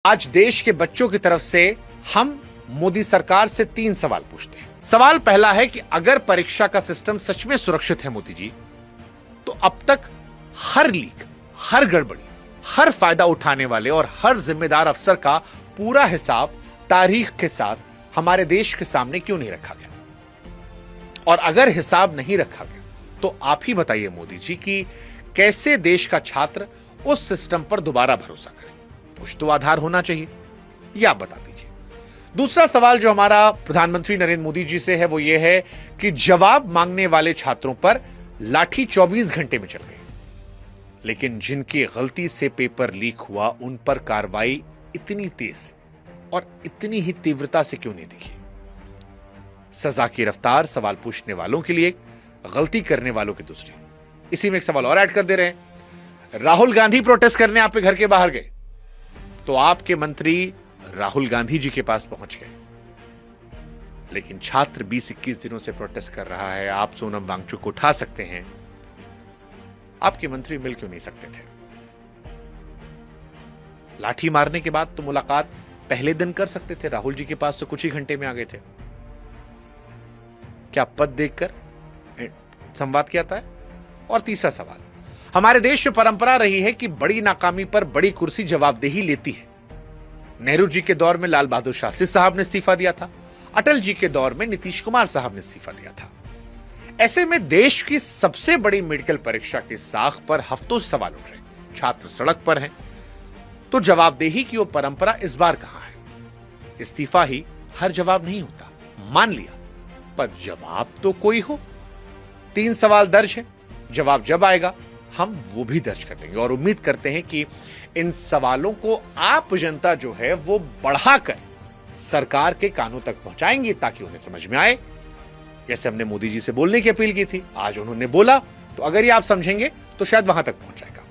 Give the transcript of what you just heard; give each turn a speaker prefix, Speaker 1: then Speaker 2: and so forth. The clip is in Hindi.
Speaker 1: आज देश के बच्चों की तरफ से हम मोदी सरकार से 3 सवाल पूछते हैं। सवाल पहला है कि अगर परीक्षा का सिस्टम सच में सुरक्षित है मोदी जी, तो अब तक हर लीक, हर गड़बड़ी, हर फायदा उठाने वाले और हर जिम्मेदार अफसर का पूरा हिसाब तारीख के साथ हमारे देश के सामने क्यों नहीं रखा गया? और अगर हिसाब नहीं रखा गया तो आप ही बताइए मोदी जी कि कैसे देश का छात्र उस सिस्टम पर दोबारा भरोसा करे? कुछ तो आधार होना चाहिए, या बता दीजिए। दूसरा सवाल जो हमारा प्रधानमंत्री नरेंद्र मोदी जी से है वो ये है कि जवाब मांगने वाले छात्रों पर लाठी 24 घंटे में चल गई, लेकिन जिनकी गलती से पेपर लीक हुआ उन पर कार्रवाई इतनी तेज और इतनी ही तीव्रता से क्यों नहीं दिखी? सजा की रफ्तार सवाल पूछने वालों के लिए, गलती करने वालों की दूसरी। इसी में एक सवाल और ऐड कर दे रहे हैं। राहुल गांधी प्रोटेस्ट करने आपके घर के बाहर गए तो आपके मंत्री राहुल गांधी जी के पास पहुंच गए, लेकिन छात्र 20-21 दिनों से प्रोटेस्ट कर रहा है, आप सोनम वांगचुक को उठा सकते हैं, आपके मंत्री मिल क्यों नहीं सकते थे? लाठी मारने के बाद तो मुलाकात पहले दिन कर सकते थे, राहुल जी के पास तो कुछ ही घंटे में आ गए थे। क्या पद देखकर संवाद किया था? और तीसरा सवाल, हमारे देश में परंपरा रही है कि बड़ी नाकामी पर बड़ी कुर्सी जवाबदेही लेती है। नेहरू जी के दौर में लाल बहादुर शास्त्री साहब ने इस्तीफा दिया था, अटल जी के दौर में नीतीश कुमार साहब ने इस्तीफा दिया था। ऐसे में देश की सबसे बड़ी मेडिकल परीक्षा की साख पर हफ्तों से सवाल उठ रहे, छात्र सड़क पर हैं, तो जवाबदेही की वो परंपरा इस बार कहां है? इस्तीफा ही हर जवाब नहीं होता, मान लिया, पर जवाब तो कोई हो। 3 सवाल दर्ज है, जवाब जब आएगा हम वो भी दर्ज कर लेंगे और उम्मीद करते हैं कि इन सवालों को आप जनता जो है वो बढ़ाकर सरकार के कानों तक पहुंचाएंगे ताकि उन्हें समझ में आए। जैसे हमने मोदी जी से बोलने की अपील की थी, आज उन्होंने बोला, तो अगर ये आप समझेंगे तो शायद वहां तक पहुंच जाएगा।